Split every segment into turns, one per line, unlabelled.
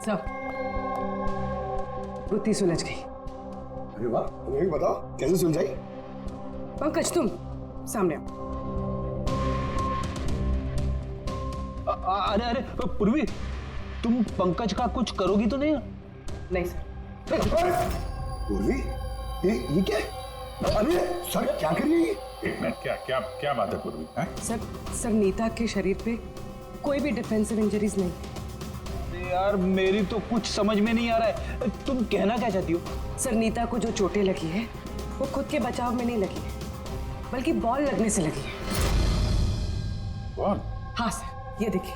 सब गुत्थी सुलझ गई।
अरे वाह, तुम्हें भी बताओ कैसे सुलझाई?
पंकज तुम सामने आओ।
अरे अरे पूर्वी, तुम पंकज का कुछ करोगी तो नहीं?
नहीं सर।
पूर्वी, ये क्या? अरे सर क्या कर रही है?
एक मिनट, क्या क्या क्या बात है पूर्वी?
सर नीता के शरीर पे कोई भी डिफेंसिव इंजरीज नहीं।
यार मेरी तो कुछ समझ में नहीं आ रहा है, तुम कहना क्या चाहती हो?
सर नीता को जो चोटें लगी है वो खुद के बचाव में नहीं लगी है, बल्कि बॉल लगने से लगी है।
बॉल?
हाँ सर, ये देखिए।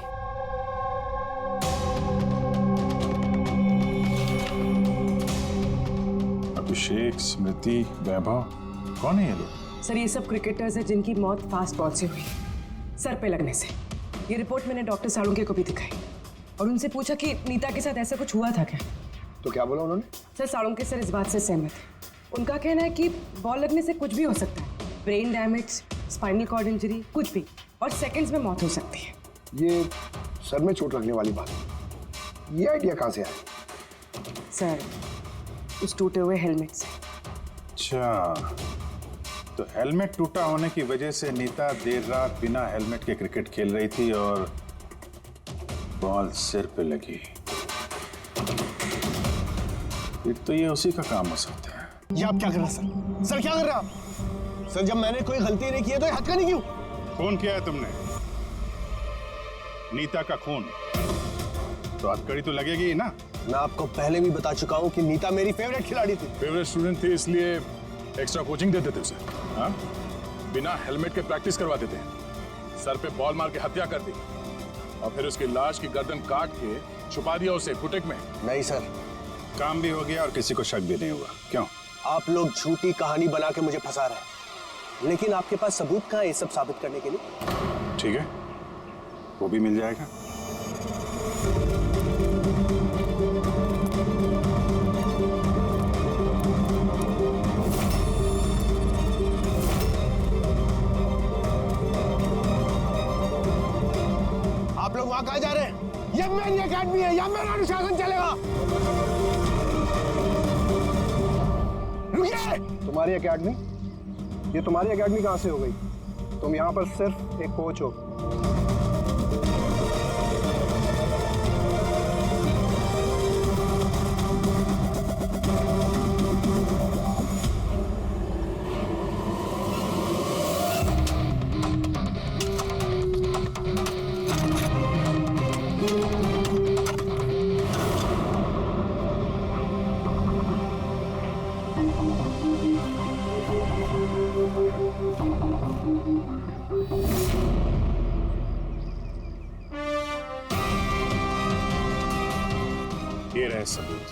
अभिषेक, स्मृति, वैभव, कौन है ये लोग?
सर ये सब क्रिकेटर्स हैं जिनकी मौत फास्ट बॉल से हुई, सर पे लगने से। ये रिपोर्ट मैंने डॉक्टर सालुंके को भी दिखाई और उनसे पूछा कि नीता के साथ ऐसा कुछ हुआ था क्या।
तो क्या बोला उन्होंने?
सर सालुंके सर इस बात से सहमत है। उनका कहना है कि बॉल लगने से कुछ भी हो सकता है, brain damage, spinal cord injury, कुछ भी, और सेकंड्स में मौत हो सकती है।
ये सर में चोट लगने वाली बात, ये आइडिया कहाँ से आया?
सर उस टूटे हुए हेलमेट से।
अच्छा, तो हेलमेट टूटा होने की वजह से नीता देर रात बिना हेलमेट के क्रिकेट खेल रही थी और बॉल सिर पे लगी। फिर तो ये उसी का काम हो सकता है।
ये आप क्या कर रहे हैं सर? सर क्या कर रहे हैं आप? सर जब मैंने कोई गलती नहीं की है तो हत्या नहीं क्यों?
खून किया है तुमने, नीता का खून, तो हथकड़ी तो लगेगी ही ना।
मैं आपको पहले भी बता चुका हूँ कि नीता मेरी फेवरेट खिलाड़ी थी।
फेवरेट स्टूडेंट थी इसलिए एक्स्ट्रा कोचिंग देते थे उसे, हाँ? बिना हेलमेट के प्रैक्टिस करवाते थे, सर पे बॉल मार के हत्या कर दी और फिर उसकी लाश की गर्दन काट के छुपा दिया उसे फुटेक में।
नहीं सर,
काम भी हो गया और किसी को शक भी नहीं हुआ। क्यों?
आप लोग झूठी कहानी बना के मुझे फंसा रहे हैं, लेकिन आपके पास सबूत कहाँ है ये सब साबित करने के लिए?
ठीक है, वो भी मिल जाएगा।
आप लोग वहां कहाँ जा रहे हैं? ये मेरी अकेडमी है, यहाँ मेरा अनुशासन चलेगा। रुकिए! तुम्हारी अकेडमी? ये तुम्हारी अकेडमी कहाँ से हो गई? तुम यहाँ पर सिर्फ एक कोच हो।
ये रहे सबूत।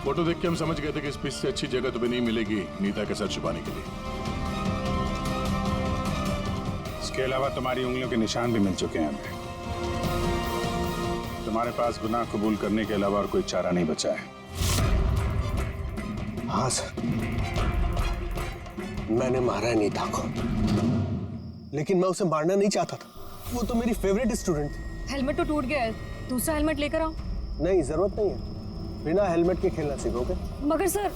फोटो देख के हम समझ गए थे कि इस पीस से अच्छी जगह तुम्हें नहीं मिलेगी नीता के साथ छुपाने के लिए। इसके अलावा तुम्हारी उंगलियों के निशान भी मिल चुके हैं हमें। तुम्हारे पास गुनाह कबूल करने के अलावा और कोई चारा नहीं बचा है।
हाँ सर, मैंने मारा है नीता को, लेकिन मैं उसे मारना नहीं चाहता था। वो तो मेरी फेवरेट स्टूडेंट थी।
हेलमेट तो टूट गया है, दूसरा हेलमेट लेकर आओ।
नहीं, जरूरत नहीं है, बिना हेलमेट के खेलना सीखोगे।
मगर सर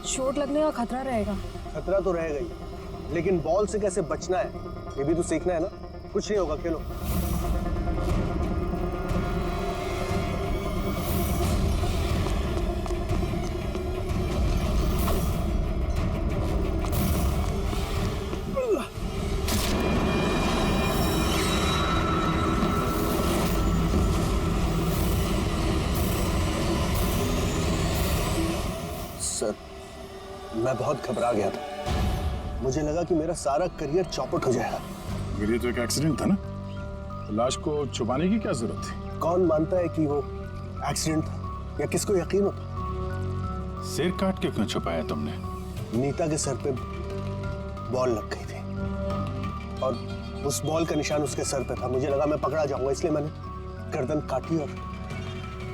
चोट लगने का खतरा रहेगा।
खतरा तो रहेगा ही, लेकिन बॉल से कैसे बचना है ये भी तो सीखना है ना। कुछ नहीं होगा, खेलो। सर, मैं बहुत घबरा गया था। मुझे लगा कि मेरा सारा करियर चौपट हो जाएगा।
मगर ये तो एक एक्सीडेंट था ना, लाश को छुपाने की क्या जरूरत थी?
कौन मानता है कि वो एक्सीडेंट था या किसको यकीन होता?
सिर काट के क्यों छुपाया तुमने?
नीता के सर पे बॉल लग गई थी और उस बॉल का निशान उसके सर पे था। मुझे लगा मैं पकड़ा जाऊंगा, इसलिए मैंने गर्दन काटी और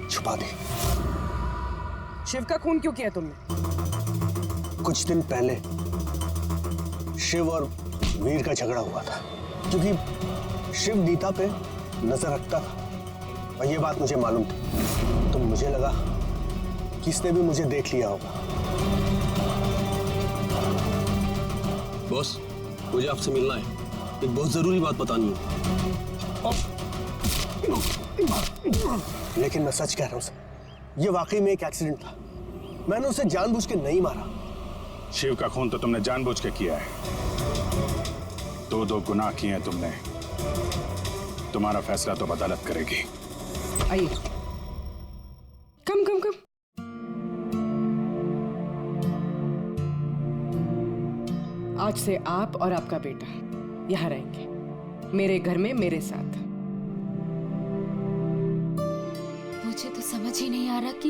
छुपा दी।
शिव का खून क्यों किया तुमने?
कुछ दिन पहले शिव और वीर का झगड़ा हुआ था, क्योंकि शिव नीता पे नजर रखता था और ये बात मुझे मालूम थी, तो मुझे लगा कि इसने भी मुझे देख लिया होगा।
बॉस, मुझे आपसे मिलना है, एक बहुत जरूरी बात बतानी है।
लेकिन मैं सच कह रहा हूं सर, ये वाकई में एक एक्सीडेंट था। मैंने उसे जानबूझ के नहीं मारा।
शिव का खून तो तुमने जानबूझ के किया है। दो गुनाह किए हैं तुमने। तुम्हारा फैसला तो अदालत करेगी।
आइए, कम कम कम। आज से आप और आपका बेटा यहाँ रहेंगे, मेरे घर में मेरे साथ।
मुझे तो समझ ही नहीं आ रहा कि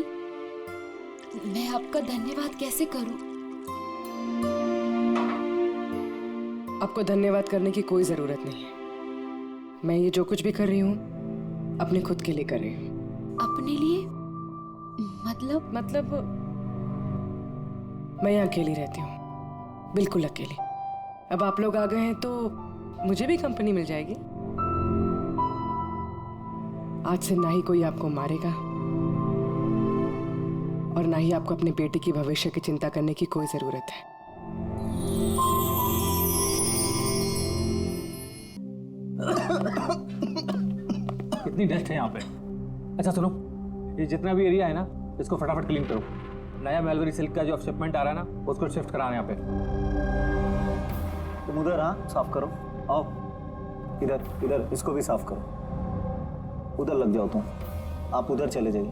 मैं आपका धन्यवाद कैसे करूं।
आपको धन्यवाद करने की कोई जरूरत नहीं है। मैं ये जो कुछ भी कर रही हूँ अपने खुद के लिए कर रही हूँ।
अपने लिए?
मतलब मैं यहाँ अकेली रहती हूँ, बिल्कुल अकेली। अब आप लोग आ गए हैं तो मुझे भी कंपनी मिल जाएगी। आज से ना ही कोई आपको मारेगा और ना ही आपको अपने बेटे की भविष्य की चिंता करने की कोई जरूरत है।
कितनी डस्ट है यहाँ पे। अच्छा सुनो, ये जितना भी एरिया है ना, इसको फटाफट क्लीन करो। नया मैलवरी सिल्क का जो शिपमेंट आ रहा है ना, उसको शिफ्ट कराना यहाँ पे।
तुम उधर, हाँ, साफ करो। आओ इधर, इधर इसको भी साफ करो। उधर लग जाओ तुम, आप उधर चले जाइए।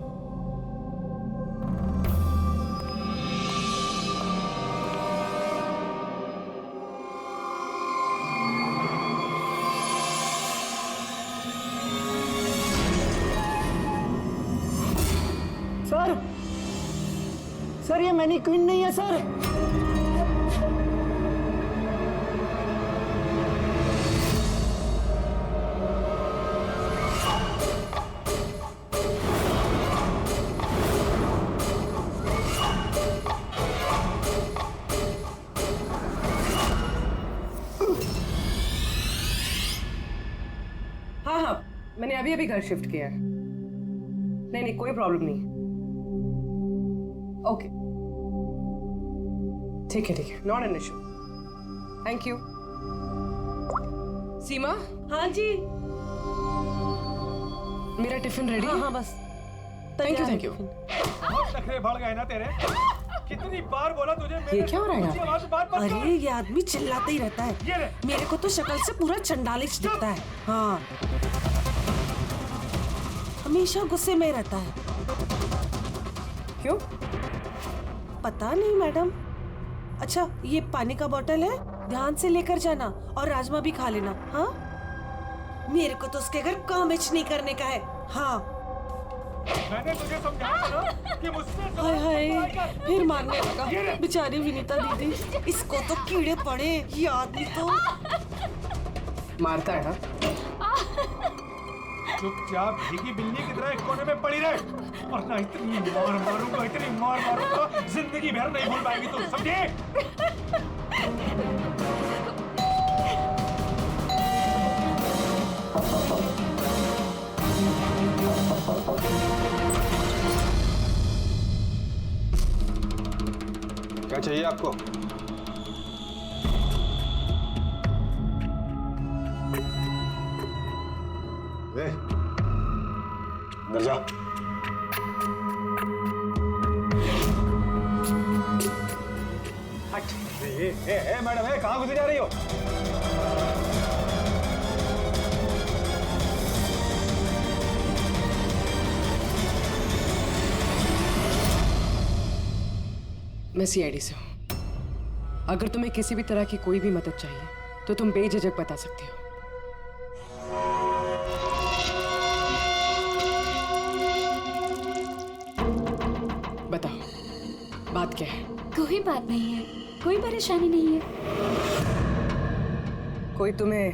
सर, सर ये मैनीक्वीन नहीं है सर।
हाँ, मैंने अभी अभी घर शिफ्ट किया है। नहीं, कोई प्रॉब्लम नहीं। ओके, ठीक है, not an issue. Thank you. Seema.
हाँ जी।
मेरा टिफिन रेडी है?
हाँ बस।
Thank you.
बहुत नखरे बढ़ गए ना तेरे। कितनी बार बोला तुझे?
ये क्या हो रहा है यहाँ पे?
अरे ये आदमी चिल्लाता ही रहता है। मेरे को तो शक्ल से पूरा चंडालिश दिखता है। हाँ, हमेशा गुस्से में रहता है।
क्यों?
पता नहीं मैडम। अच्छा, ये पानी का बोतल है, ध्यान से लेकर जाना और राजमा भी खा लेना। हाँ, मेरे को तो उसके घर काम नहीं करने का है। हाँ,
मैंने तुझे समझाया ना कि मुझसे
हाय हाय, फिर मारने लगा। बेचारी विनीता दीदी, इसको तो कीड़े पड़े। ये आदमी तो
मारता है ना?
चुपचाप भीगी बिल्ली की तरह एक कोने में पड़ी रहे, वरना इतनी मार मारूंगा, जिंदगी भर नहीं भूल पाएगी तू, समझे? क्या चाहिए आपको?
अंदर जा।
मैडम, कहाँ घुसी जा रही हो?
मैं सीआईडी से हूँ। अगर तुम्हें किसी भी तरह की कोई भी मदद चाहिए तो तुम बेझिझक बता सकती हो। बताओ, बात क्या है?
कोई बात नहीं है, कोई परेशानी नहीं है।
कोई तुम्हें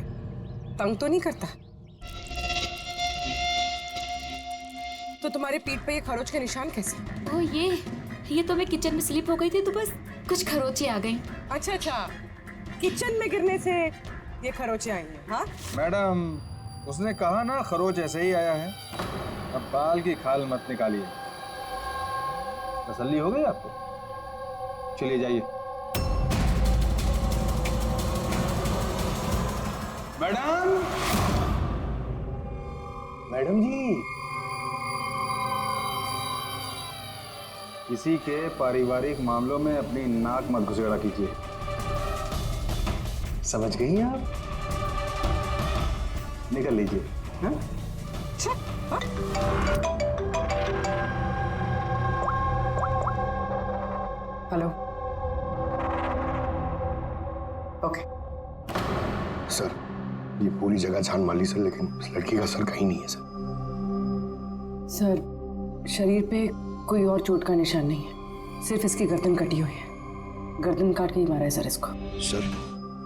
तंग तो नहीं करता? तो तुम्हारे पीठ पे ये खरोच के निशान कैसे?
ओ ये तो मैं किचन में स्लिप हो गई थी तो बस कुछ खरोचे आ गई।
अच्छा, किचन में गिरने से ये खरोचे आई हैं? हाँ
मैडम, उसने कहा ना खरोच ऐसे ही आया है।
अब बाल की खाल मत निकालिए। तसल्ली हो गई आपको? चलिए जाइए। मैडम,
मैडम जी,
किसी के पारिवारिक मामलों में अपनी नाक मत घुसेड़ा कीजिए।
समझ गई आप?
निकल लीजिए। हाँ?
हेलो। ओके।
सर, ये पूरी जगह जान माली सर, लेकिन इस लड़की का सर कहीं नहीं है सर।
सर, शरीर पे कोई और चोट का निशान नहीं है, सिर्फ इसकी गर्दन कटी हुई है। गर्दन काट के ही मारा है सर इसको।
सर,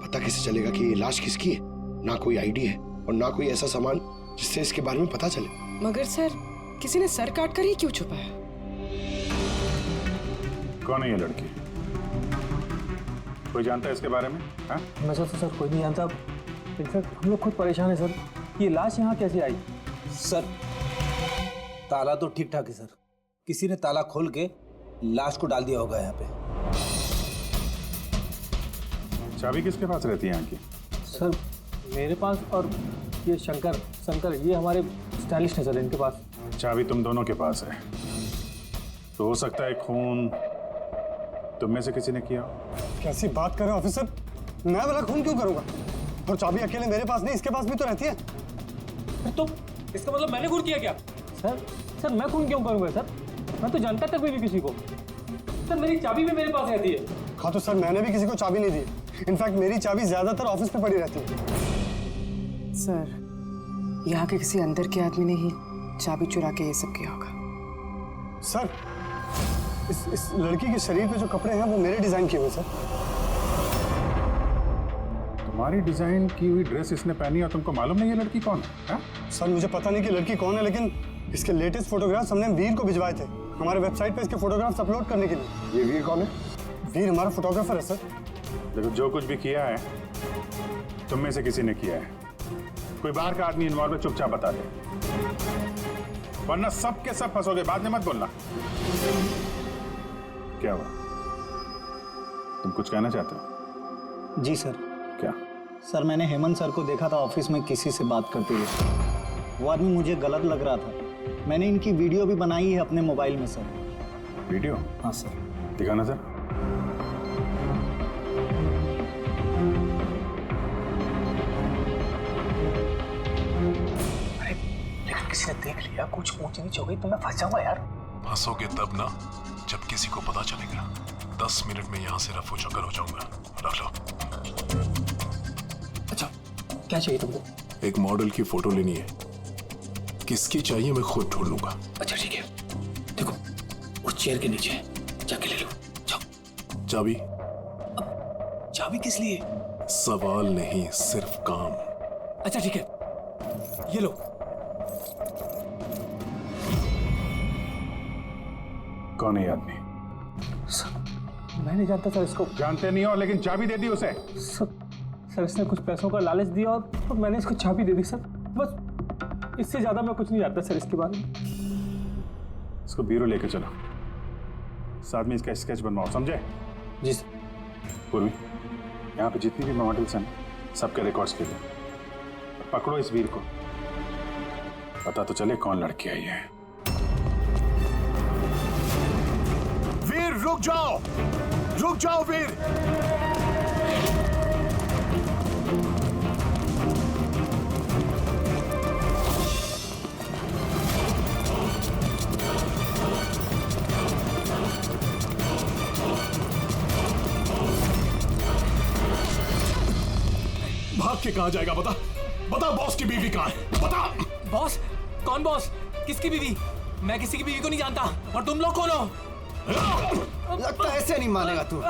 पता कैसे चलेगा कि ये लाश किसकी है? ना कोई आईडी है और ना कोई ऐसा सामान जिससे इसके बारे में पता चले।
मगर सर, किसी ने सर काट कर ही क्यों छुपाया?
कौन है ये लड़की? कोई जानता है इसके बारे में? हाँ?
मैं सर कोई नहीं जानता। इनफैक्ट हम लोग खुद परेशान है सर। ये लाश यहाँ कैसे आई?
सर, ताला तो ठीक ठाक है सर। किसी ने ताला खोल के लाश को डाल दिया होगा यहाँ पे।
चाबी किसके पास रहती है यहाँ की?
सर मेरे पास, और ये शंकर ये हमारे स्टाइलिस्ट हैं सर, इनके पास।
चाबी तुम दोनों के पास है, तो हो सकता है खून तुम में से किसी ने किया।
कैसी बात कर रहे हो ऑफिसर? मैं वाला खून क्यों करूंगा? और चाबी अकेले मेरे पास नहीं, इसके पास भी तो रहती है।
तो इसका मतलब मैंने खून किया क्या? सर मैं खून क्यों करूंगा सर? मैं तो जानता तक भी नहीं किसी को। सर मेरी चाबी भी मेरे पास रहती है।
हाँ तो सर, मैंने भी किसी को चाबी नहीं दी। इनफैक्ट मेरी चाबी ज्यादातर ऑफिस पे पड़ी रहती है।
सर, यहाँ के किसी अंदर के आदमी ने ही चाबी चुरा के ये सब किया होगा।
सर, इस लड़की के शरीर पे जो कपड़े हैं वो मेरे डिजाइन किए हुए सर।
तुम्हारी डिजाइन की हुई ड्रेस इसने पहनी और तुमको मालूम नहीं ये लड़की कौन है? हाँ?
सर, मुझे पता नहीं कि लड़की कौन है, लेकिन इसके लेटेस्ट फोटोग्राफ्स हमने वीर को भिजवाए थे हमारे वेबसाइट पे इसके फोटोग्राफ्स अपलोड करने के लिए।
ये वीर कौन है?
वीर हमारा फोटोग्राफर है सर।
देखो, जो कुछ भी किया है तुम में से किसी ने किया है। कोई बाहर का आदमी इन्वॉल्व है, चुपचाप बता दे, वरना सब के सब फंसोगे। बाद में मत बोलना। क्या हुआ? तुम कुछ कहना चाहते हो?
जी सर।
क्या?
सर, मैंने हेमंत सर को देखा था ऑफिस में किसी से बात करते हुए। वो आदमी मुझे गलत लग रहा था। मैंने इनकी वीडियो भी बनाई है अपने मोबाइल में सर।
वीडियो?
हाँ सर।
दिखाना सर।
लेकिन किसी ने देख लिया, कुछ ऊंच नीच हो गई तो मैं फंस जाऊंगा यार।
फंसोगे तब ना जब किसी को पता चलेगा। 10 मिनट में यहाँ से रफू चक्कर हो जाऊंगा। रख लो।
अच्छा, क्या चाहिए तुमको?
एक मॉडल की फोटो लेनी है। किसकी चाहिए मैं खुद ढूंढ लूंगा।
अच्छा ठीक है, देखो उस चेयर के नीचे जाके ले लो। जाओ।
चाबी?
चाबी किस लिए?
सवाल नहीं, सिर्फ काम।
अच्छा ठीक है, ये लो।
कौन है ये आदमी?
मैं नहीं जानता सर इसको।
जानते नहीं हो, लेकिन चाबी दे दी उसे।
सर इसने कुछ पैसों का लालच दिया और मैंने इसको चाबी दे दी सर। बस इससे ज्यादा मैं कुछ नहीं जानता सर इसके बारे में।
इसको ब्यूरो लेके चलो, साथ में इसका स्केच बनवाओ, समझे?
जी सर।
पूर्वी, यहाँ पे जितनी भी मॉडल्स हैं सबके रिकॉर्ड्स के लिए पकड़ो इस वीर को। पता तो चले कौन लड़की आई है।
वीर रुक जाओ, रुक जाओ वीर। भाग के कहाँ जाएगा? बता बॉस की बीवी कहाँ है? बता।
बॉस? कौन बॉस? किसकी बीवी? मैं किसी की बीवी को नहीं जानता। और तुम लोग कौन हो?
लगता है ऐसे नहीं मानेगा तू।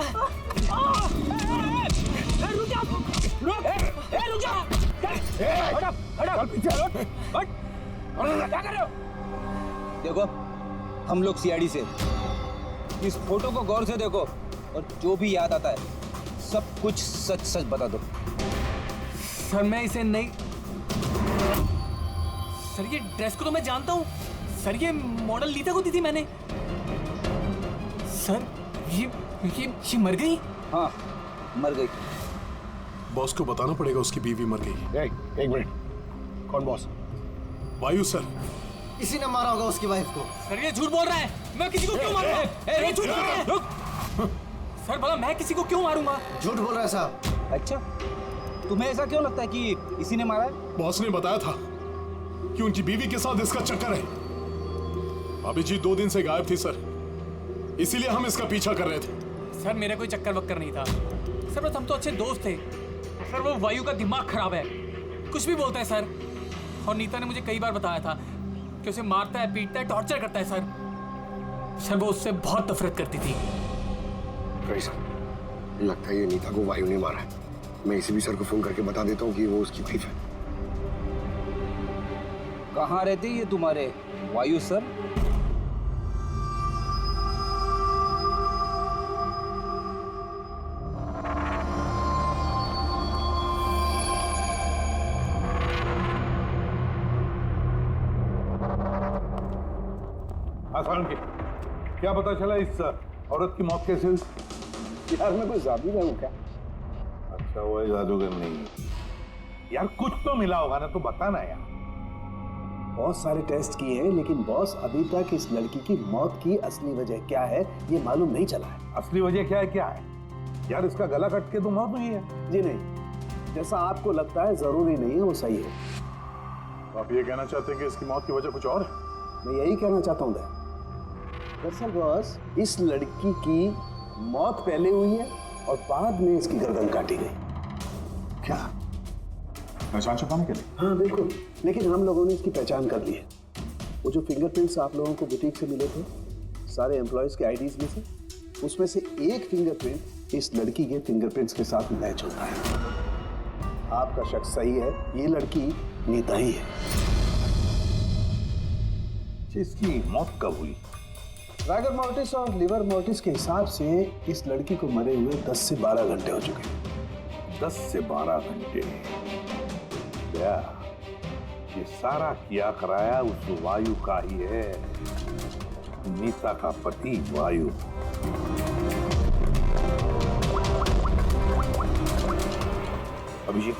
क्या कर रहे हो? देखो, हम लोग सीआईडी से। इस फोटो को गौर से देखो और जो भी याद आता है सब कुछ सच सच बता दो। सर मैं इसे नहीं। सर ये ड्रेस को तो मैं जानता हूँ।
सर ये मॉडल नीता को दी थी मैंने। सर ये मर गई।
हाँ मर गई।
बॉस को बताना पड़ेगा उसकी बीवी मर गई।
एक मिनट, कौन बॉस?
वायु सर।
इसी ने मारा होगा उसकी वाइफ को।
सर ये झूठ बोल रहा है, मैं किसी को क्यों मारूंगा? ये झूठ बोल रहा है। सर भला मैं किसी को क्यों मारूंगा?
झूठ बोल रहा है साहब।
अच्छा तुम्हें ऐसा क्यों लगता है कि इसी ने मारा है?
बॉस ने बताया था कि उनकी बीवी के साथ इसका चक्कर है। अभिजीत 2 दिन से गायब थी सर, इसीलिए हम इसका पीछा कर रहे थे।
सर मेरा कोई चक्कर वक्कर नहीं था सर, बस हम तो अच्छे दोस्त थे। सर वो वायु का दिमाग खराब है, कुछ भी बोलता है सर। और नीता ने मुझे कई बार बताया था कि उसे मारता है, पीटता है, टॉर्चर करता है सर। सर वो उससे बहुत नफरत करती थी।
सर लगता है ये नीता को वायु ने मारा है। मैं इसी भी सर को फोन करके बता देता हूँ कि वो उसकी वाइफ है।
कहाँ रहते ये तुम्हारे वायु सर?
आसान की क्या पता चला इस औरत की मौत कैसे हुई?
यार मैं कोई जादूगर हूँ क्या?
अच्छा वो जादूगर नहीं है यार, कुछ तो मिला होगा ना, तो बताना यार।
बहुत सारे टेस्ट किए हैं लेकिन बॉस अभी तक इस लड़की की मौत की असली वजह क्या है ये मालूम नहीं चला है।
असली वजह क्या है यार? इसका गला कट के तो मौत हुई है।
जी नहीं, जैसा आपको लगता है जरूरी नहीं है वो सही है।
तो आप ये कहना चाहते हैं कि इसकी मौत की वजह कुछ और है?
मैं यही कहना चाहता हूँ दरअसल बॉस इस लड़की की मौत पहले हुई है और बाद में इसकी गर्दन काटी गई।
क्या पहचान छुपाने के लिए?
हाँ बिल्कुल, लेकिन हम लोगों ने इसकी पहचान कर ली है। वो जो फिंगरप्रिंट्स आप लोगों को बुटीक से मिले थे सारे एम्प्लॉयज के आईडीज में से, उसमें से एक फिंगरप्रिंट इस लड़की के फिंगरप्रिंट्स के साथ मैच होता है। आपका शक सही है, ये लड़की नीता ही है।
इसकी मौत कब हुई?
रागर मोर्टिस और लिवर मोर्टिस के हिसाब से इस लड़की को मरे हुए 10 से 12 घंटे हो चुके हैं।
10 से 12 घंटे? क्या ये सारा किया कराया उस वायु का ही है, नीता का पति वायु। अभिजीत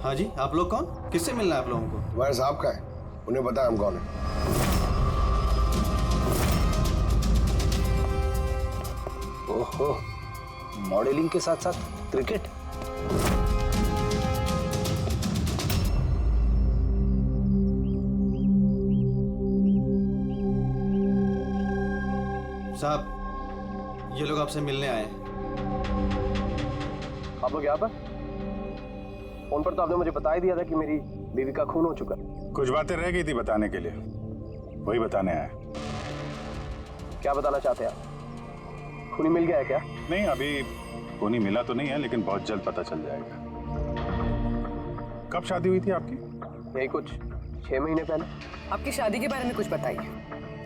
हाँ जी, आप लोग कौन? किससे मिलना है आप लोगों को?
वायर साहब का है, उन्हें पता है हम कौन है।
ओहो, मॉडलिंग के साथ साथ क्रिकेट।
साहब ये लोग आपसे मिलने आए हैं।
आप लोग यहाँ पर? फोन पर तो आपने मुझे बता ही दिया था कि मेरी बीवी का खून हो चुका।
कुछ बातें रह गई थी बताने के लिए, वही बताने आया।
क्या बताना चाहते हैं आप? खूनी मिल गया है क्या?
नहीं, अभी खूनी मिला तो नहीं है, लेकिन बहुत जल्द पता चल जाएगा। कब शादी हुई थी आपकी?
यही कुछ 6 महीने पहले।
आपकी शादी के बारे में कुछ बताइए,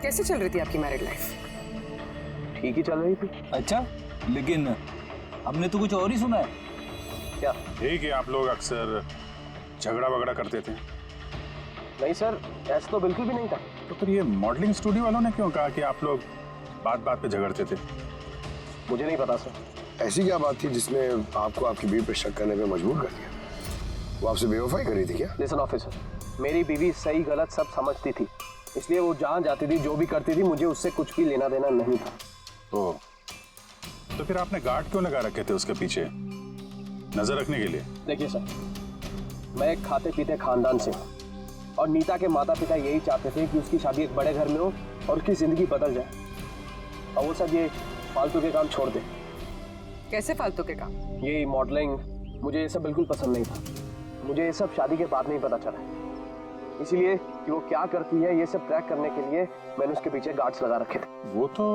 कैसे चल रही थी आपकी मैरिड लाइफ?
ठीक ही चल रही थी।
अच्छा, लेकिन हमने तो कुछ और ही सुना है।
क्या?
ठीक है, आप लोग अक्सर झगड़ा वगड़ा करते थे।
नहीं सर, ऐसा तो बिल्कुल भी नहीं था।
तो फिर ये मॉडलिंग स्टूडियो वालों ने क्यों कहा कि आप लोग बात बात पे झगड़ते थे?
मुझे नहीं पता सर।
ऐसी क्या बात थी जिसने आपको आपकी बीवी पर शक करने पे मजबूर कर दिया? वो आपसे बेवफाई कर रही थी क्या?
लिसन ऑफिसर, मेरी बीवी सही गलत सब समझती थी, इसलिए वो जहाँ जाती थी जो भी करती थी मुझे उससे कुछ भी लेना देना नहीं था।
तो फिर आपने गार्ड क्यों लगा रखे थे उसके पीछे, नजर रखने के लिए?
देखिए सर, मैं एक खाते पीते खानदान से हूँ और नीता के माता पिता यही चाहते थे कि उसकी शादी एक बड़े घर में हो और उसकी जिंदगी बदल जाए, और वो सब ये फालतू के काम छोड़ दे।
कैसे फालतू के काम?
ये मॉडलिंग, मुझे ये सब बिल्कुल पसंद नहीं था। मुझे ये सब शादी के बाद नहीं पता चला, इसीलिए कि वो क्या करती है ये सब ट्रैक करने के लिए मैंने उसके पीछे गार्ड्स लगा रखे थे।
वो तो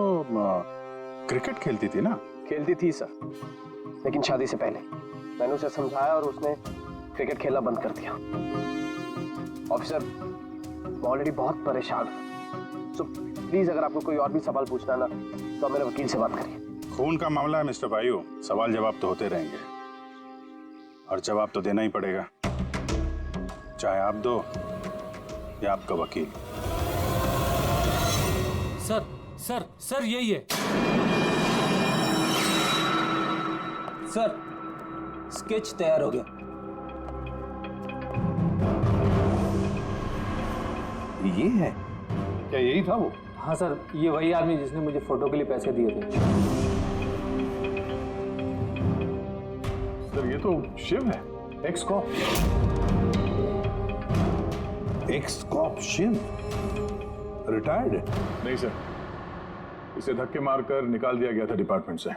क्रिकेट खेलती थी ना?
खेलती थी सर, लेकिन शादी से पहले मैंने उसे समझाया और उसने क्रिकेट खेलना बंद कर दिया। ऑफिसर, मैं ऑलरेडी बहुत परेशान हूँ, सो प्लीज अगर आपको कोई और भी सवाल पूछना है ना तो मेरे वकील से बात करिए।
खून का मामला है मिस्टर वायु, सवाल जवाब तो होते रहेंगे और जवाब तो देना ही पड़ेगा, चाहे आप दो या आपका वकील।
सर सर सर यही है।
सर स्केच तैयार हो गया।
ये है क्या? यही था वो?
हाँ सर, ये वही आदमी जिसने मुझे फोटो के लिए पैसे दिए थे।
सर ये तो शिव है, ex cop. Ex cop Shiv retired है?
नहीं सर, इसे धक्के मारकर निकाल दिया गया था डिपार्टमेंट से।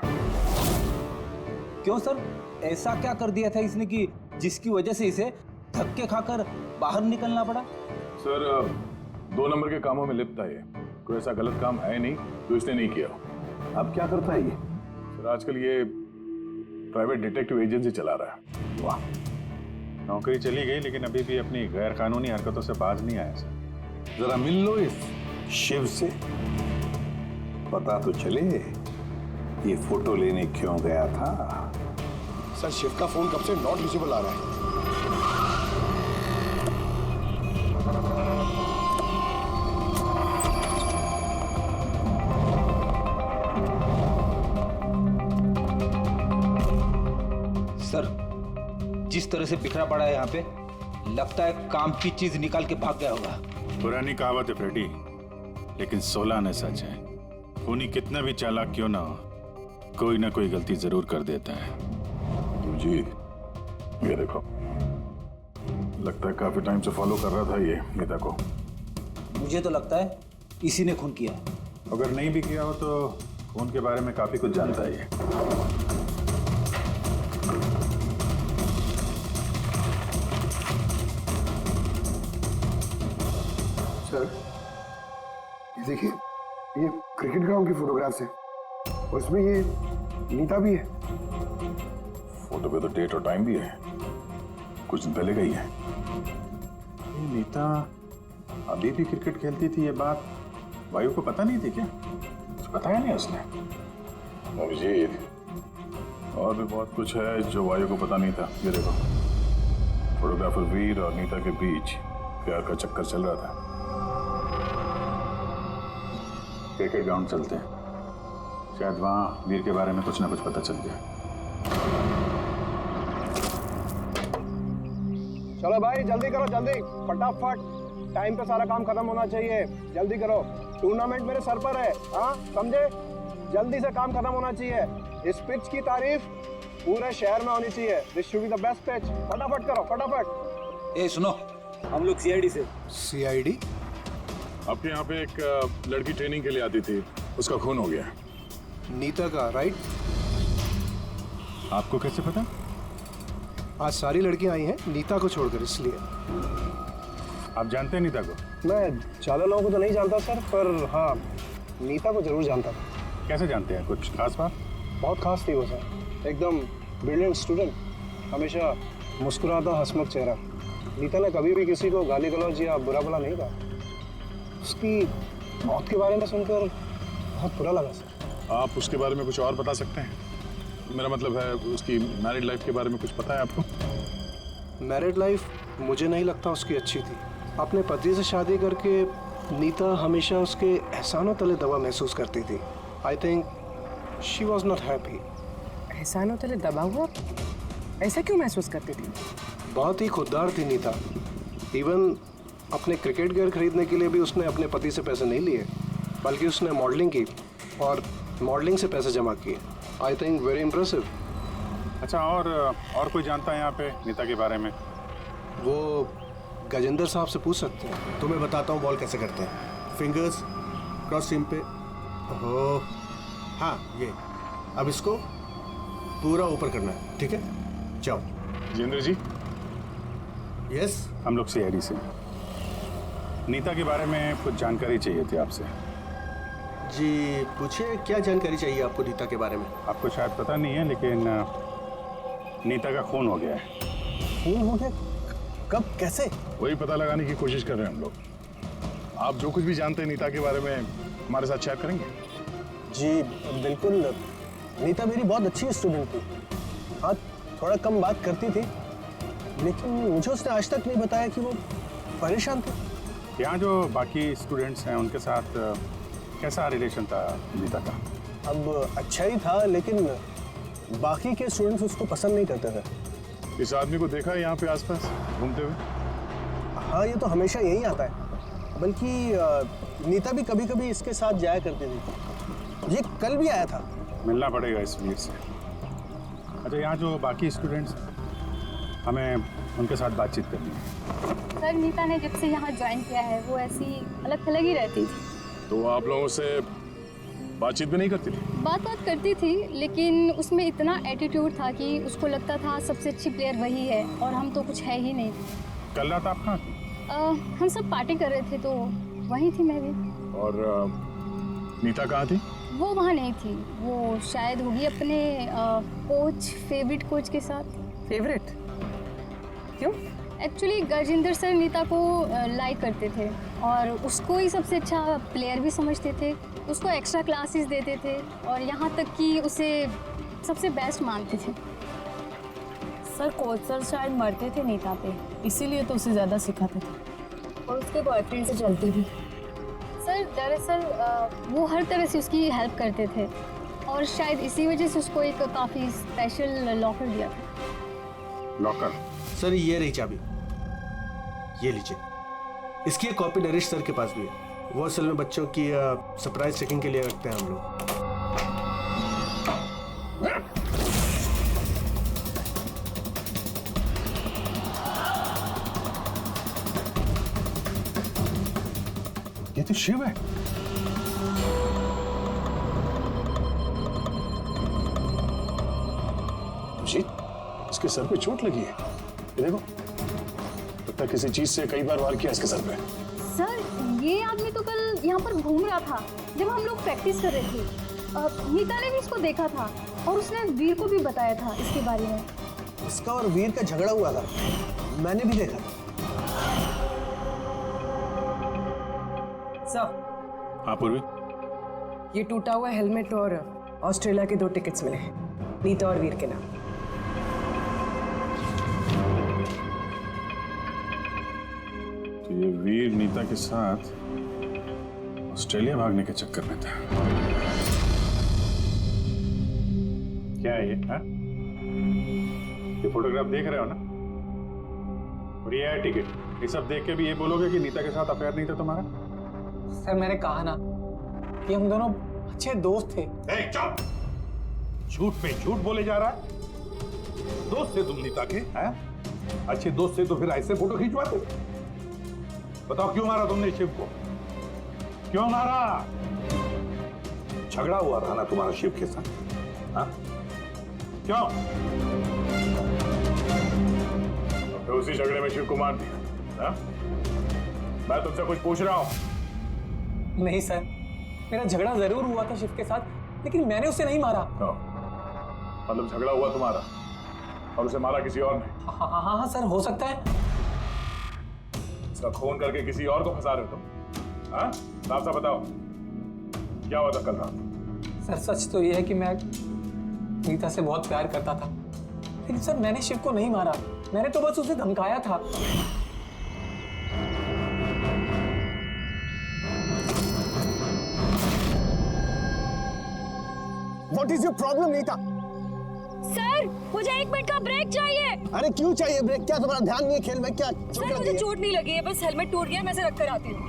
क्यों सर, ऐसा क्या कर दिया था इसने कि जिसकी वजह से इसे धक्के खाकर बाहर निकलना पड़ा?
सर 2 नंबर के कामों में लिप्त है ये, कोई ऐसा गलत काम है नहीं जो इसने नहीं किया।
अब क्या करता है ये?
सर आजकल ये प्राइवेट डिटेक्टिव एजेंसी चला रहा है।
वाह, नौकरी चली गई लेकिन अभी भी अपनी गैर कानूनी हरकतों से बाज नहीं आया सर।
जरा मिल लो इस शिव से, पता तो चले ये फोटो लेने क्यों गया था।
सर शिव का फोन कब से नॉट रीचेबल आ रहा है।
सर जिस तरह से बिखरा पड़ा है यहाँ पे, लगता है काम की चीज निकाल के भाग गया होगा।
पुरानी कहावत है फ्रेडी, लेकिन 16 आने सच है। खूनी कितना भी चालाक क्यों ना हो, कोई ना कोई गलती जरूर कर देता है।
जी ये देखो, लगता है काफी टाइम से फॉलो कर रहा था ये नीता को।
मुझे तो लगता है इसी ने खून किया।
अगर नहीं भी किया हो तो खून के बारे में काफी कुछ जानता है ये।
सर ये देखिए, ये क्रिकेट ग्राउंड की फोटोग्राफ्स है और इसमें ये नीता भी है।
फोटो पे तो डेट और टाइम भी है, कुछ दिन पहले गई है।
ये नीता अभी भी क्रिकेट खेलती थी, ये बात वायु को पता नहीं थी क्या?
कुछ बताया नहीं उसने? अभिजीत, और भी बहुत कुछ है जो वायु को पता नहीं था। ये देखो, फोटोग्राफर वीर और नीता के बीच प्यार का चक्कर चल रहा था।
क्रिकेट ग्राउंड चलते हैं, शायद वहाँ वीर के बारे में कुछ ना कुछ पता चल गया।
चलो भाई जल्दी करो, जल्दी फटाफट, टाइम पे सारा काम खत्म होना चाहिए। जल्दी करो, टूर्नामेंट मेरे सर पर है, हाँ समझे? जल्दी से काम खत्म होना चाहिए। इस पिच की तारीफ पूरे शहर में होनी चाहिए। This should be the best pitch. फटाफट करो, फटाफट।
ए सुनो, हम लोग सीआईडी से।
सीआईडी?
आपके यहाँ पे एक लड़की ट्रेनिंग के लिए आती थी, उसका खून हो गया।
नीता का, राइट?
आपको कैसे पता?
आज सारी लड़कियां आई हैं नीता को छोड़कर, इसलिए।
आप जानते हैं नीता को?
मैं ज्यादा लोगों को तो नहीं जानता सर, पर हाँ नीता को जरूर जानता था।
कैसे जानते हैं? कुछ खास बात?
बहुत खास थी वो सर, एकदम ब्रिलियंट स्टूडेंट, हमेशा मुस्कुराता हंसमुख चेहरा। नीता ने कभी भी किसी को गाली गलौज या बुरा भला नहीं कहा। उसकी मौत के बारे में सुनकर बहुत बुरा लगा सर।
आप उसके बारे में कुछ और बता सकते हैं? मेरा मतलब है उसकी मैरिड लाइफ के बारे में कुछ पता है आपको?
मैरिड लाइफ मुझे नहीं लगता उसकी अच्छी थी। अपने पति से शादी करके नीता हमेशा उसके एहसानों तले दबा महसूस करती थी। I think she was not happy.
एहसानों तले दबा हुआ? ऐसा क्यों महसूस करती थी?
बहुत ही खुददार थी नीता। इवन अपने क्रिकेट गियर खरीदने के लिए भी उसने अपने पति से पैसे नहीं लिए, बल्कि उसने मॉडलिंग की और मॉडलिंग से पैसे जमा किए। I think very impressive.
अच्छा, और कोई जानता है यहाँ पे नीता के बारे में?
वो गजेंद्र साहब से पूछ सकते हैं। तुम्हें बताता हूँ बॉल कैसे करते हैं। फिंगर्स क्रॉस सीम पे, ओह हाँ ये, अब इसको पूरा ऊपर करना है, ठीक है? जाओ।
जितेंद्र जी।
यस,
हम लोग सीआईडी से। नीता के बारे में कुछ जानकारी चाहिए थी आपसे।
जी पूछिए, क्या जानकारी चाहिए आपको नीता के बारे में?
आपको शायद पता नहीं है, लेकिन नीता का खून हो गया है।
खून हो गया? कब, कैसे?
वही पता लगाने की कोशिश कर रहे हैं हम लोग। आप जो कुछ भी जानते हैं नीता के बारे में हमारे साथ शेयर करेंगे?
जी बिल्कुल, नीता मेरी बहुत अच्छी स्टूडेंट थी। हाँ, थोड़ा कम बात करती थी, लेकिन मुझे उसने आज तक नहीं बताया कि वो परेशान थी।
यहाँ जो बाकी स्टूडेंट्स हैं उनके साथ कैसा रिलेशन था नीता का?
अब अच्छा ही था, लेकिन बाकी के स्टूडेंट्स उसको पसंद नहीं करते थे।
इस आदमी को देखा है यहाँ पे आसपास घूमते हुए?
हाँ, ये तो हमेशा यही आता है। बल्कि नीता भी कभी कभी इसके साथ जाया करती थी। ये कल भी आया था।
मिलना पड़ेगा इस वीर से। अच्छा, यहाँ जो बाकी स्टूडेंट्स हमें उनके साथ बातचीत करनी है।
सर नीता ने जब से यहाँ ज्वाइन किया है वो ऐसी अलग थलग ही रहती थी।
तो आप लोगों से बातचीत भी नहीं करती थी?
बात करती थी, लेकिन उसमें इतना एटीट्यूड था कि उसको लगता था सबसे अच्छी प्लेयर वही है और हम तो कुछ है ही नहीं।
कल रात आप कहाँ थी?
हम सब पार्टी कर रहे थे तो वहीं थी मैं भी।
और नीता कहाँ थी?
वो वहाँ नहीं थी, वो शायद होगी अपने कोच, फेवरेट कोच के साथ।
फेवरेट? क्यों?
एक्चुअली गजेंद्र सर नीता को लाइक करते थे और उसको ही सबसे अच्छा प्लेयर भी समझते थे। उसको एक्स्ट्रा क्लासेस देते थे और यहाँ तक कि उसे सबसे बेस्ट मानते थे।
सर कोच सर शायद मरते थे नीता पे, इसीलिए तो उसे ज़्यादा सिखाते थे और उसके बॉयफ्रेंड से चलती भी।
सर दरअसल वो हर तरह से उसकी हेल्प करते थे और शायद इसी वजह से उसको एक काफ़ी स्पेशल लॉकर दिया था।
लॉकर?
सर ये रही चाबी, ये लीजिए। इसकी एक कॉपी नरेश सर के पास भी है। वो असल में बच्चों की सरप्राइज चेकिंग के लिए रखते हैं हम लोग।
ये तो शिव है।
जी, इसके सर पे चोट लगी है। ये देखो, लगता है किसी चीज से कई बार वार किया इसके सर पे।
सर ये आदमी तो कल यहाँ पर घूम रहा था जब हम लोग प्रैक्टिस कर रहे थे। नीता ने भी इसको देखा था और उसने वीर को भी बताया था इसके बारे में।
इसका और वीर का झगड़ा हुआ था, मैंने भी देखा था।
सर।
हाँ पूर्वी,
ये टूटा हुआ हेलमेट और ऑस्ट्रेलिया के 2 टिकट्स मिले हैं, नीता और वीर के नाम।
तो ये वीर नीता के साथ ऑस्ट्रेलिया भागने के चक्कर में था। क्या है ये? हाँ? ये फोटोग्राफ देख रहे हो ना? और ये है टिकट। ये सब देख के भी ये बोलोगे कि नीता के साथ अफेयर नहीं था तुम्हारा?
सर मैंने कहा ना कि हम दोनों अच्छे दोस्त थे।
चुप! झूठ पे झूठ बोले जा रहा है। दोस्त थे तुम नीता के? हैं? अच्छे दोस्त थे तो फिर ऐसे फोटो खिंचवाते? बताओ क्यों मारा तुमने शिव को? क्यों मारा? झगड़ा हुआ था ना तुम्हारा शिव के साथ? हाँ? क्यों?
तो उसी झगड़े में शिव को मार दिया। हाँ? मैं तुमसे कुछ पूछ रहा हूं।
नहीं सर, मेरा झगड़ा जरूर हुआ था शिव के साथ, लेकिन मैंने उसे नहीं मारा।
मतलब झगड़ा हुआ तुम्हारा और उसे मारा किसी और ने?
हाँ सर, हो सकता है।
इसका खून करके किसी और को फंसा रहे हो तुम? हाँ? साफ साफ बताओ, क्या हुआ था कल रात?
सर सच तो ये है कि मैं नीता से बहुत प्यार करता था, लेकिन सर मैंने शिव को नहीं मारा, मैंने तो बस उसे धमकाया था।
What is your problem, Neeta?
Sir मुझे 1 मिनट का ब्रेक चाहिए।
अरे क्यों चाहिए ब्रेक? क्या तुम्हारा ध्यान नहीं है खेल में? क्या
सर मुझे चोट नहीं लगी है, बस हेलमेट टूट गया, मैं इसे रख कर आती हूँ।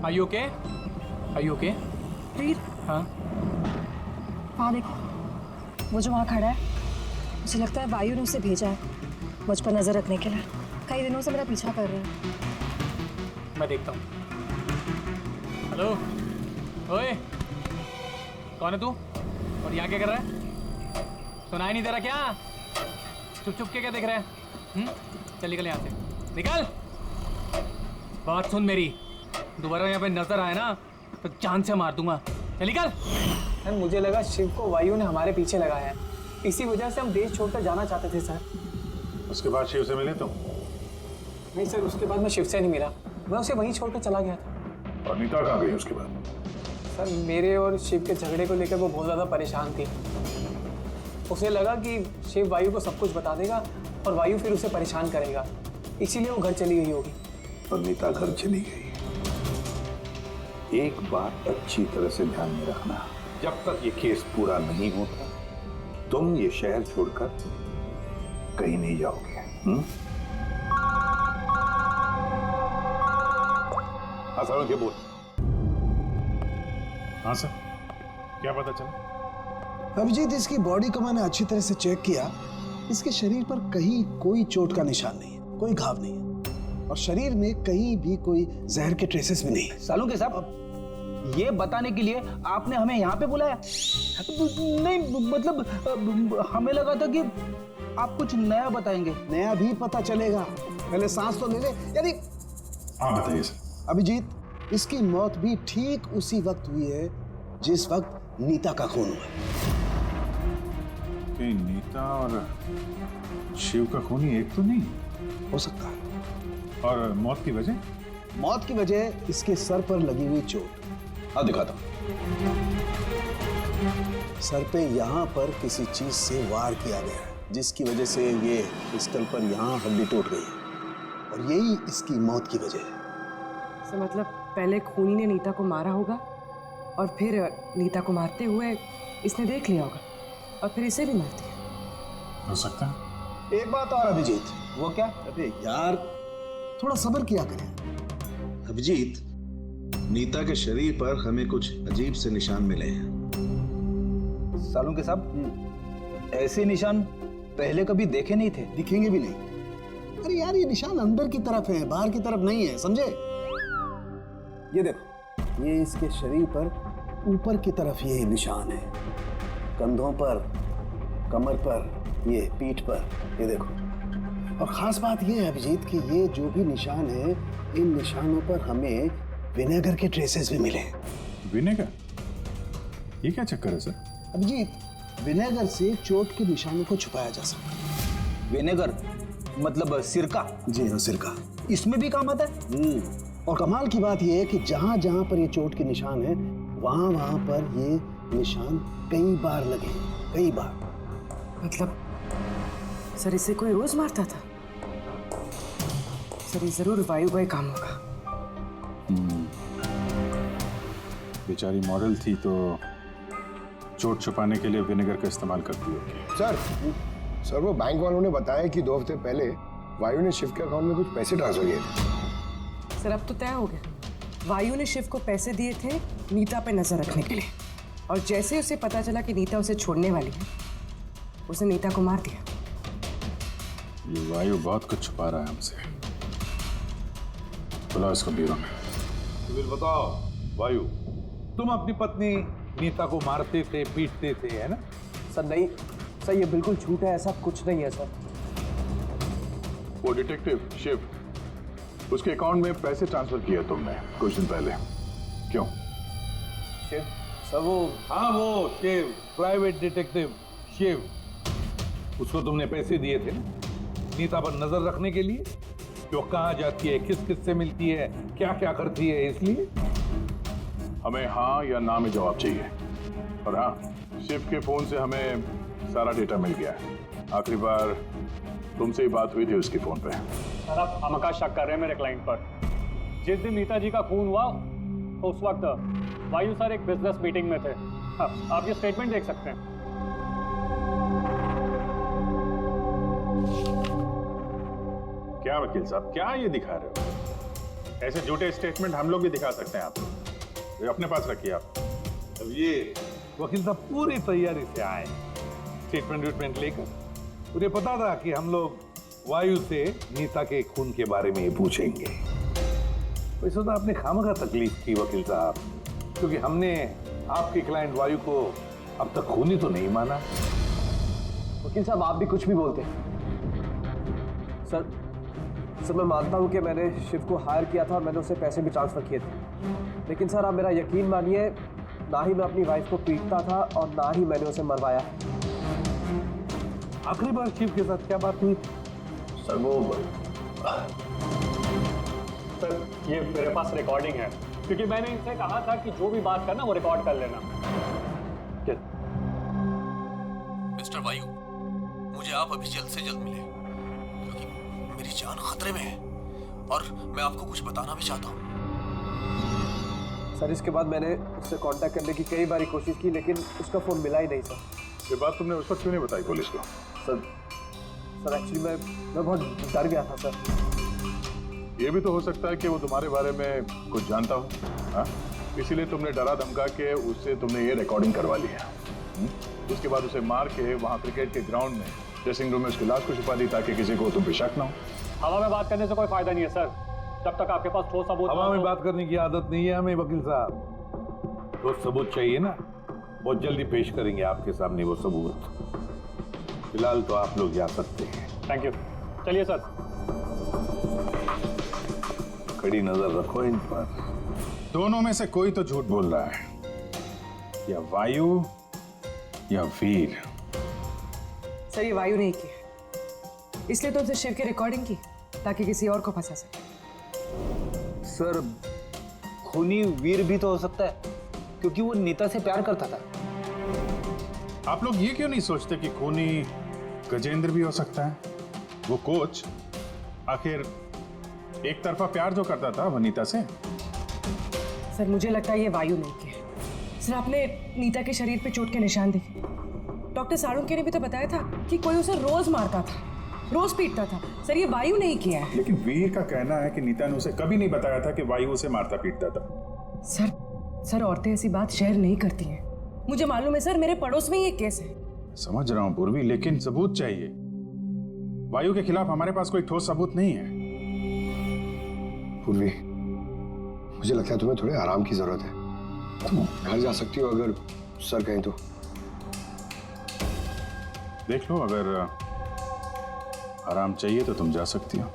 Are you okay? Are you okay?
वीर,
हाँ?
हाँ देखो, वो जो वहाँ खड़ा है, मुझे लगता है वायु ने उसे भेजा है मुझ पर नजर रखने के लिए। कई दिनों से मेरा पीछा कर रहा है।
मैं देखता हूँ। हेलो, ओए, कौन है तू? और यहाँ क्या कर रहा है? सुनाई नहीं दे रहा क्या? चुप चुप के क्या देख रहा है? चल निकल यहाँ से, निकल। बात सुन मेरी, दोबारा यहाँ पे नजर आए ना तो जान से मार दूंगा। चल निकल। सर मुझे लगा शिव को वायु ने हमारे पीछे लगाया है, इसी वजह से हम देश छोड़कर जाना चाहते थे सर।
उसके बाद शिव से मिले तुम?
नहीं सर, उसके बाद मैं शिव से नहीं मिला, मैं उसे वहीं छोड़कर चला गया था।
और नीता कहाँ गई उसके बाद?
सर मेरे और शिव के झगड़े को लेकर वो बहुत ज़्यादा परेशान थी। उसे लगा कि शिव वायु को सब कुछ बता देगा और वायु फिर उसे परेशान करेगा, इसीलिए वो घर चली गई होगी।
और नीता घर चली गई। एक बात अच्छी तरह से ध्यान में रखना, जब तक ये केस पूरा नहीं होता तुम ये शहर छोड़कर कहीं नहीं जाओगे। हाँ सालों के बोल।
हाँ सर, क्या पता चला?
अभिजीत, इसकी बॉडी को मैंने अच्छी तरह से चेक किया। इसके शरीर पर कहीं कोई चोट का निशान नहीं है, कोई घाव नहीं है, और शरीर में कहीं भी कोई जहर के ट्रेसेस भी नहीं है।
सालों के साहब, ये बताने के लिए आपने हमें यहाँ पे बुलाया? नहीं मतलब हमें लगा था कि आप कुछ नया बताएंगे।
नया भी पता चलेगा, पहले सांस तो ले ले। यानी
हाँ बताइए सर।
अभिजीत, इसकी मौत भी ठीक उसी वक्त हुई है जिस वक्त नीता का खून हुआ।
कि नीता और शिव का खून ही एक तो नहीं
हो सकता है।
और मौत की वजह?
मौत की वजह इसके सर पर लगी हुई चोट।
हाँ दिखाता हूं।
सर पे यहाँ पर किसी चीज से वार किया गया है, जिसकी वजह से ये पिस्टल पर यहाँ हड्डी टूट गई है, और यही इसकी मौत की वजह है।
तो मतलब पहले खूनी ने नीता को मारा होगा और फिर नीता को मारते हुए इसने देख लिया होगा और फिर इसे भी मार दिया।
हो सकता है।
एक बात और अभिजीत।
वो क्या?
अरे यार, थोड़ा सब्र किया करें। अभिजीत, नीता के शरीर पर हमें कुछ अजीब से निशान मिले हैं।
सालों के साहब, ऐसे निशान पहले कभी देखे नहीं थे।
दिखेंगे भी नहीं। अरे यार, ये निशान अंदर की तरफ है, बाहर की तरफ नहीं है, समझे? ये देखो, ये इसके शरीर पर ऊपर की तरफ ये निशान है, कंधों पर, कमर पर, ये पीठ पर, ये देखो। और खास बात ये है अभिजीत कि ये जो भी निशान है, इन निशानों पर हमें विनेगर के ट्रेसेस भी मिले।
विनेगर? ये क्या चक्कर है सर?
अभिजीत, विनेगर से चोट के निशानों को छुपाया जा सकता है।
विनेगर मतलब सिरका?
जी हाँ, सिरका।
इसमें भी काम आता है।
और कमाल की बात यह है कि जहां जहां पर ये चोट के निशान है, वहां वहां पर ये निशान कई बार लगे, कई बार।
मतलब सर इसे कोई रोज मारता था? सर ये जरूर वायु का ही काम होगा।
बेचारी मॉडल थी तो चोट छुपाने के लिए विनेगर का इस्तेमाल करती होगी।
सर वो बैंक वालों ने बताया कि 2 हफ्ते पहले वायु ने शिव के अकाउंट में कुछ पैसे ट्रांसफर किए थे।
सर अब तो तय हो गया। वायु ने शिव को पैसे दिए थे नीता पे नजर रखने के लिए, और जैसे उसे पता चला कि नीता उसे छोड़ने वाली है, उसने नीता को मार दिया।
ये वायु बहुत कुछ छुपा रहा है हमसे। बुलाओ इसको ब्यूरो में।
सिविल बताओ वायु, तुम अपनी पत्नी नीता को मारते थे, पीटते थे, है ना?
सर नहीं सर, ये बिल्कुल झूठ है, ऐसा कुछ नहीं है सर।
वो डिटेक्टिव शिव, उसके अकाउंट में पैसे ट्रांसफर किए तुमने कुछ दिन पहले, क्यों?
शिव सर वो,
हाँ वो शिव, प्राइवेट डिटेक्टिव शिव, उसको तुमने पैसे दिए थे ना नीता पर नजर रखने के लिए, कि वो कहाँ जाती है, किस किस से मिलती है, क्या क्या करती है, इसलिए
हमें हाँ या ना में जवाब चाहिए। और हाँ, शिव के फोन से हमें सारा डेटा मिल गया है। आखिरी बार तुमसे ही बात हुई थी उसके फोन पे।
सर आप हमका शक कर रहे हैं मेरे क्लाइंट पर। जिस दिन नीता जी का खून हुआ उस वक्त वायु सर एक बिजनेस मीटिंग में थे। हाँ, आप ये स्टेटमेंट देख सकते हैं।
क्या वकील साहब, क्या ये दिखा रहे हो? ऐसे झूठे स्टेटमेंट हम लोग भी दिखा सकते हैं आपको, ये अपने पास रखिए आप।
अब ये वकील साहब पूरी तैयारी से आए स्टेटमेंट वेटमेंट लेकर। उन्हें पता था कि हम लोग वायु से नीता के खून के बारे में पूछेंगे। वैसे तो आपने खामखा तकलीफ की वकील साहब, क्योंकि हमने आपके क्लाइंट वायु को अब तक खूनी तो नहीं माना।
वकील साहब आप भी कुछ भी बोलते हैं। सर मैं मानता हूं कि मैंने शिव को हायर किया था और मैंने उसे पैसे भी ट्रांसफर किए थे, लेकिन सर आप मेरा यकीन मानिए, ना ही मैं अपनी वाइफ को पीटता था और ना ही मैंने उसे मरवाया।
आखिरी बार शिव के साथ क्या बात हुई?
सर वो सर ये मेरे पास रिकॉर्डिंग है, क्योंकि मैंने इनसे कहा था कि जो भी बात करना वो रिकॉर्ड कर लेना। चल।
मिस्टर वायु, मुझे आप अभी जल्द से जल्द मिले, क्योंकि मेरी जान खतरे में है और मैं आपको कुछ बताना भी चाहता हूँ।
सर, इसके बाद मैंने उससे कांटेक्ट करने की कई बार कोशिश की, लेकिन उसका फोन मिला ही नहीं सर।
ये बात तुमने उस वक्त क्यों नहीं बताई पुलिस को?
सर एक्चुअली मैं बहुत डर गया था सर।
ये भी तो हो सकता है कि वो तुम्हारे बारे में कुछ जानता हो, हाँ? इसीलिए तुमने डरा धमका के उससे तुमने ये रिकॉर्डिंग करवा ली है। उसके बाद उसे मार के वहाँ क्रिकेट के ग्राउंड में ड्रेसिंग रूम में उसकी लाश को छुपा दी ताकि किसी को तुम पे शक ना हो।
हवा में बात करने से कोई फायदा नहीं है सर, जब तक आपके पास ठोस सबूत।
हवा में बात करने की आदत नहीं है हमें वकील साहब। ठोस सबूत चाहिए ना, बहुत जल्दी पेश करेंगे आपके सामने वो सबूत। फिलहाल तो आप लोग जा सकते हैं।
थैंक यू, चलिए सर।
कड़ी नजर रखो इन पर।
दोनों में से कोई तो झूठ बोल रहा है, या वायु या वीर।
सर, ये वायु नहीं किया, इसलिए तो उसे शिव की रिकॉर्डिंग की ताकि किसी और को फंसा सके।
सर, खूनी वीर भी तो हो सकता है, क्योंकि वो नीता से प्यार करता था।
आप लोग ये क्यों नहीं सोचते कि खूनी गजेंद्र भी हो सकता है? वो कोच आखिर एक तरफा प्यार जो करता था वनीता से।
सर, मुझे लगता है ये वायु नहीं किया। सर, आपने नीता के शरीर पे चोट के निशान देखे। डॉक्टर साळुंखे ने भी तो बताया था कि कोई उसे रोज मारता था, रोज पीटता था। सर, ये वायु नहीं किया है।
लेकिन वीर का कहना है कि नीता ने उसे कभी नहीं बताया था कि वायु उसे मारता पीटता था।
सर, औरतें ऐसी बात शेयर नहीं करती हैं। मुझे मालूम है सर, मेरे पड़ोस में ये केस है।
समझ रहा हूं पूर्वी, लेकिन सबूत चाहिए। वायु के खिलाफ हमारे पास कोई ठोस सबूत नहीं है।
पूर्वी, मुझे लगता है तुम्हें थोड़े आराम की जरूरत है। तुम घर जा सकती हो अगर सर कहें तो।
देख लो, अगर आराम चाहिए तो तुम जा सकती हो।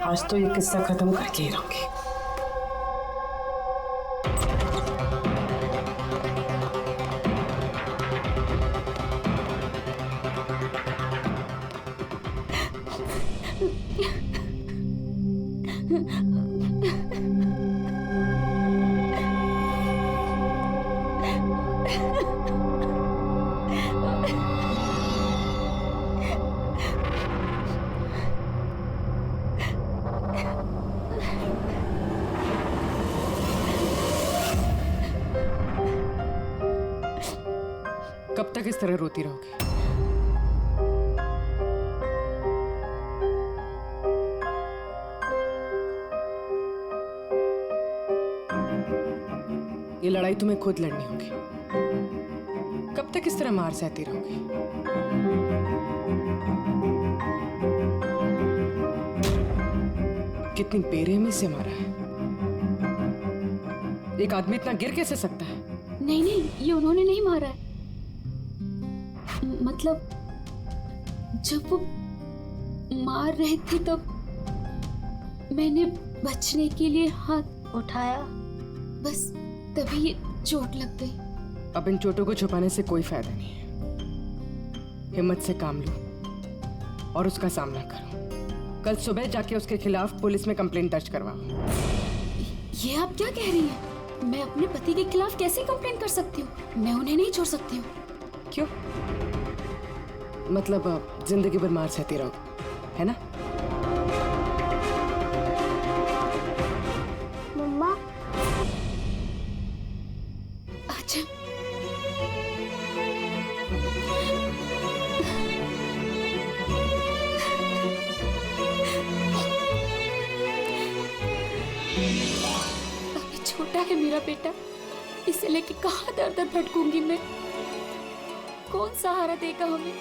आज तो ये किस्सा खत्म करके ही रहूंगी। कब तक इस तरह रोती रहोगी? ये लड़ाई तुम्हें खुद लड़नी होगी। कब तक इस तरह मार सहती रहोगी? कितनी बेरहमी से मारा है। एक आदमी इतना गिर कैसे सकता है?
नहीं नहीं, ये उन्होंने नहीं मारा है। मतलब जब वो मार रहे थे तब मैंने बचने के लिए हाथ उठाया, बस तभी ये चोट लग गई।
अब इन चोटों को छुपाने से कोई फायदा नहीं है। हिम्मत से काम लो और उसका सामना करो। कल सुबह जाके उसके खिलाफ पुलिस में कंप्लेंट दर्ज करवाओ।
ये आप क्या कह रही हैं? मैं अपने पति के खिलाफ कैसे कंप्लेंट कर सकती हूँ? मैं उन्हें नहीं छोड़ सकती हूँ।
क्यों? मतलब जिंदगी भर मार सहती रहोगे, है ना?
मम्मा,
अच्छा बड़ा है मेरा बेटा, इसे लेके कहाँ दर दर भटकूंगी मैं? कौन सहारा देगा हमें?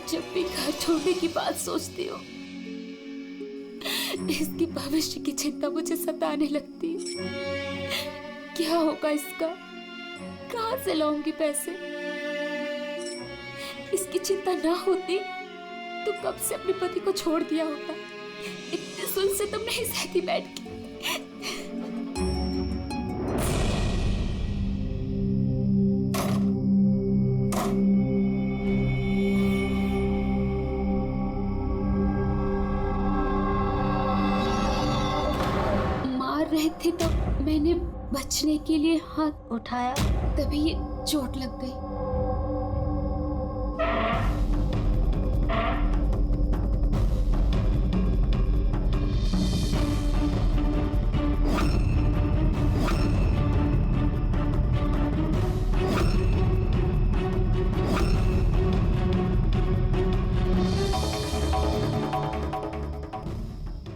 जब भी घर छोड़ने की बात सोचती हूँ, इसकी भविष्य की चिंता मुझे सताने लगती है। क्या होगा इसका? कहाँ से लाऊंगी पैसे? इसकी चिंता ना होती तो कब से अपने पति को छोड़ दिया होता। इतने सुन से तुम नहीं सहती बैठ के। मार रहे थे तो मैंने बचने के लिए हाथ उठाया, तभी ये चोट लग गई।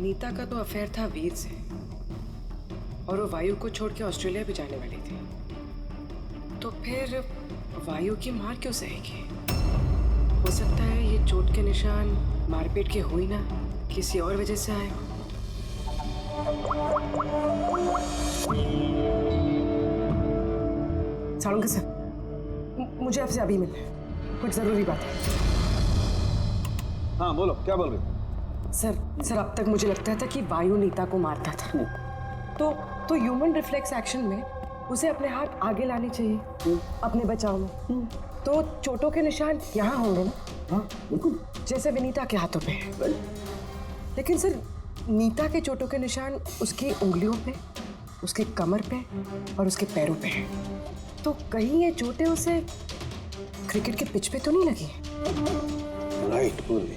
नीता का तो अफेयर था वीर से, और वो वायु को छोड़ के ऑस्ट्रेलिया भी जाने वाली थी। तो फिर वायु की मार क्यों सहेगी? हो सकता है ये चोट के निशान मारपीट के हो ही ना, किसी और वजह से आए हो। सालुंके सर, मुझे आपसे अभी मिलना है, कुछ जरूरी बात है।
हाँ बोलो, क्या बोल रहे?
सर अब तक मुझे लगता था कि वायु नीता को मारता था, तो ह्यूमन रिफ्लेक्स एक्शन में उसे अपने हाथ आगे लाने चाहिए अपने बचाव में। तो चोटों के निशान यहाँ होंगे ना? हाँ बिल्कुल, जैसे विनीता के हाथों पे है। लेकिन सर, नीता के चोटों के निशान उसकी उंगलियों पे, उसके कमर पे और उसके पैरों पे है। तो कहीं ये चोटें उसे क्रिकेट के पिच पे तो नहीं लगी?
राइट पूर्वी,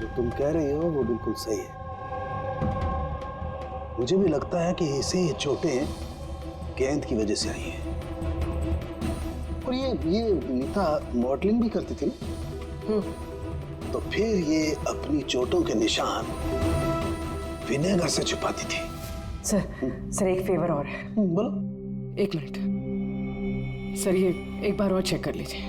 जो तुम कह रही हो वो बिल्कुल सही है। मुझे भी लगता है कि इसे ये चोटें गेंद की वजह से आई हैं। और ये नीता मॉडलिंग भी करती थी ना, तो फिर ये अपनी चोटों के निशान विनेगर से छुपाती थी।
सर एक फेवर और है।
बोलो।
1 मिनट सर, ये एक बार और चेक कर लीजिए।